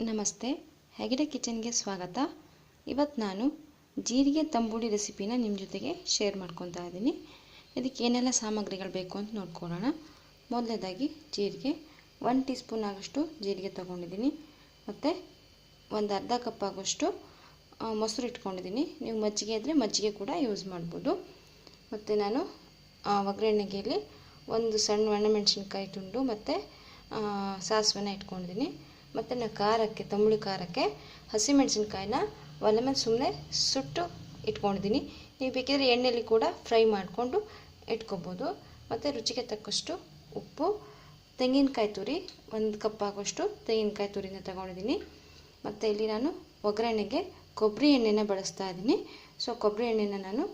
ನಮಸ್ತೆ, ಹೆಗಡೆ ಕಿಚನ್ಗೆ ಸ್ವಾಗತ. ಇವತ್ತು ನಾನು ಜೀರಿಗೆ ತಂಬುಳಿ ರೆಸಿಪಿನ ನಿಮ್ಮ ಜೊತೆಗೆ ಶೇರ್ ಮಾಡ್ಕೊತಾ ಇದ್ದೀನಿ. ಇದಕ್ಕೆ ಏನೆಲ್ಲ ಸಾಮಗ್ರಿಗಳು ಬೇಕು ಅಂತ ನೋಡ್ಕೊಳ್ಳೋಣ. ಮೊದಲನೇದಾಗಿ ಜೀರಿಗೆ, 1 ಟೀ ಸ್ಪೂನ್ ಆಗೋಷ್ಟು ಜೀರಿಗೆ ತೊಗೊಂಡಿದ್ದೀನಿ. ಮತ್ತು ಒಂದು ಅರ್ಧ ಕಪ್ ಆಗೋಷ್ಟು ಮೊಸರು ಇಟ್ಕೊಂಡಿದ್ದೀನಿ. ನೀವು ಮಜ್ಜಿಗೆ ಇದ್ದರೆ ಮಜ್ಜಿಗೆ ಕೂಡ ಯೂಸ್ ಮಾಡ್ಬೋದು. ಮತ್ತು ನಾನು ಒಗ್ಗರಣೆಗೆಯಲ್ಲಿ ಒಂದು ಸಣ್ಣ ಒಣಮೆಣಸಿನ್ಕಾಯಿ ತುಂಡು ಮತ್ತು ಸಾಸಿವೆನ ಇಟ್ಕೊಂಡಿದ್ದೀನಿ. ಮತ್ತು ನಾನು ಖಾರಕ್ಕೆ, ತಂಬುಳಿ ಖಾರಕ್ಕೆ ಹಸಿಮೆಣಸಿನ್ಕಾಯಿನ ಒಲೆ ಮೇಲೆ ಸುಮ್ಮನೆ ಸುಟ್ಟು ಇಟ್ಕೊಂಡಿದ್ದೀನಿ. ನೀವು ಬೇಕಿದ್ರೆ ಎಣ್ಣೆಯಲ್ಲಿ ಕೂಡ ಫ್ರೈ ಮಾಡಿಕೊಂಡು ಇಟ್ಕೊಬೋದು. ಮತ್ತು ರುಚಿಗೆ ತಕ್ಕಷ್ಟು ಉಪ್ಪು, ತೆಂಗಿನಕಾಯಿ ತುರಿ, 1 ಕಪ್ ಆಗೋಷ್ಟು ತೆಂಗಿನಕಾಯಿ ತುರಿನ ತಗೊಂಡಿದ್ದೀನಿ. ಮತ್ತು ಇಲ್ಲಿ ನಾನು ಒಗ್ಗರಣೆಗೆ ಕೊಬ್ಬರಿ ಎಣ್ಣೆನ ಬಳಸ್ತಾ ಇದ್ದೀನಿ. ಸೊ ಕೊಬ್ಬರಿ ಎಣ್ಣೆನ ನಾನು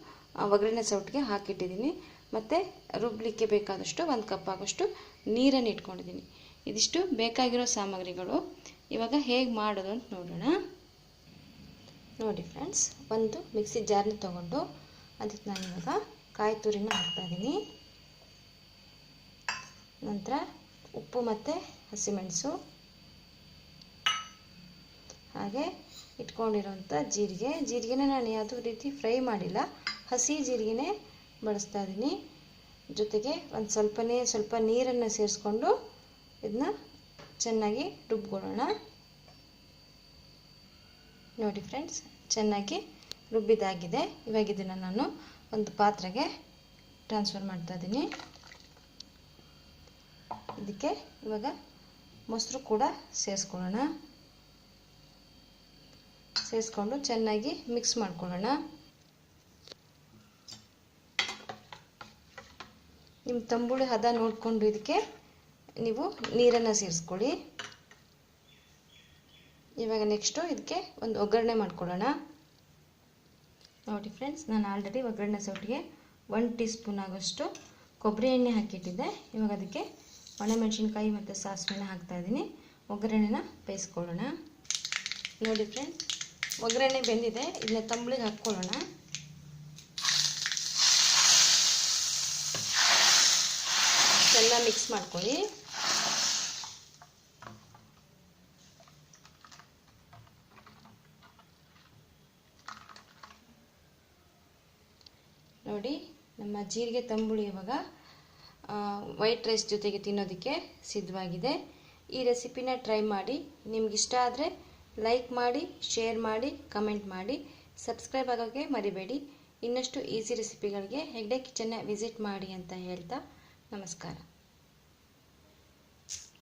ಒಗ್ಗರಣೆ ಸೌಟಿಗೆ ಹಾಕಿಟ್ಟಿದ್ದೀನಿ. ಮತ್ತು ರುಬ್ಲಿಕ್ಕೆ ಬೇಕಾದಷ್ಟು 1 ಕಪ್ ಆಗೋಷ್ಟು ನೀರನ್ನು ಇಟ್ಕೊಂಡಿದ್ದೀನಿ. ಇದಿಷ್ಟು ಬೇಕಾಗಿರೋ ಸಾಮಗ್ರಿಗಳು. ಇವಾಗ ಹೇಗೆ ಮಾಡೋದು ಅಂತ ನೋಡೋಣ. ನೋಡಿ ಫ್ರೆಂಡ್ಸ್, ಒಂದು ಮಿಕ್ಸಿ ಜಾರ್ನ ತೊಗೊಂಡು ಅದಕ್ಕೆ ನಾನು ಇವಾಗ ಕಾಯಿ ತುರಿನ ಹಾಕ್ತಾಯಿದ್ದೀನಿ. ನಂತರ ಉಪ್ಪು ಮತ್ತು ಹಸಿಮೆಣಸು, ಹಾಗೆ ಇಟ್ಕೊಂಡಿರೋಂಥ ಜೀರಿಗೆನ ನಾನು ಯಾವುದೂ ರೀತಿ ಫ್ರೈ ಮಾಡಿಲ್ಲ, ಹಸಿ ಜೀರಿಗೆನೇ ಬಳಸ್ತಾ ಇದ್ದೀನಿ. ಜೊತೆಗೆ ಸ್ವಲ್ಪ ನೀರನ್ನು ಸೇರಿಸ್ಕೊಂಡು ಇದನ್ನ ಚೆನ್ನಾಗಿ ರುಬ್ಕೊಳ್ಳೋಣ. ನೋಡಿ ಫ್ರೆಂಡ್ಸ್, ಚೆನ್ನಾಗಿ ರುಬ್ಬಿದಾಗಿದೆ. ಇವಾಗ ಇದನ್ನು ನಾನು ಒಂದು ಪಾತ್ರೆಗೆ ಟ್ರಾನ್ಸ್ಫರ್ ಮಾಡ್ತಾ ಇದ್ದೀನಿ. ಇದಕ್ಕೆ ಇವಾಗ ಮೊಸರು ಕೂಡ ಸೇರಿಸ್ಕೊಳ್ಳೋಣ. ಸೇರಿಸ್ಕೊಂಡು ಚೆನ್ನಾಗಿ ಮಿಕ್ಸ್ ಮಾಡ್ಕೊಳ್ಳೋಣ. ನಿಮ್ಮ ತಂಬುಳಿ ಹದ ನೋಡಿಕೊಂಡು ಇದಕ್ಕೆ ನೀವು ನೀರನ್ನು ಸೇರಿಸ್ಕೊಳ್ಳಿ. ಇವಾಗ ನೆಕ್ಸ್ಟು ಇದಕ್ಕೆ ಒಂದು ಒಗ್ಗರಣೆ ಮಾಡ್ಕೊಳ್ಳೋಣ. ನೋಡಿ ಫ್ರೆಂಡ್ಸ್, ನಾನು ಆಲ್ರೆಡಿ ಒಗ್ಗರಣೆ ಸೌಟಿಗೆ 1 ಟೀ ಸ್ಪೂನ್ ಆಗೋಷ್ಟು ಕೊಬ್ಬರಿ ಎಣ್ಣೆ ಹಾಕಿಟ್ಟಿದ್ದೆ. ಇವಾಗ ಅದಕ್ಕೆ ಒಣಮೆಣಸಿನ್ಕಾಯಿ ಮತ್ತು ಸಾಸಿವೆನ ಹಾಕ್ತಾಯಿದ್ದೀನಿ. ಒಗ್ಗರಣೆನ ಬೇಯಿಸ್ಕೊಳ್ಳೋಣ. ನೋಡಿ ಫ್ರೆಂಡ್ಸ್, ಒಗ್ಗರಣೆ ಬೆಂದಿದೆ. ಇದನ್ನ ತಂಬುಳಿಗೆ ಹಾಕ್ಕೊಳ್ಳೋಣ. ಚೆನ್ನಾಗಿ ಮಿಕ್ಸ್ ಮಾಡ್ಕೊಳ್ಳಿ. ನೋಡಿ, ನಮ್ಮ ಜೀರಿಗೆ ತಂಬುಳಿ ಇವಾಗ ವೈಟ್ ರೈಸ್ ಜೊತೆಗೆ ತಿನ್ನೋದಕ್ಕೆ ಸಿದ್ಧವಾಗಿದೆ. ಈ ರೆಸಿಪಿನ ಟ್ರೈ ಮಾಡಿ. ನಿಮಗಿಷ್ಟ ಆದರೆ ಲೈಕ್ ಮಾಡಿ, ಶೇರ್ ಮಾಡಿ, ಕಮೆಂಟ್ ಮಾಡಿ, ಸಬ್ಸ್ಕ್ರೈಬ್ ಆಗೋಕ್ಕೆ ಮರಿಬೇಡಿ. ಇನ್ನಷ್ಟು ಈಸಿ ರೆಸಿಪಿಗಳಿಗೆ ಹೆಗ್ಡೆ ಕಿಚನ್ನ ವಿಸಿಟ್ ಮಾಡಿ ಅಂತ ಹೇಳ್ತಾ ನಮಸ್ಕಾರ.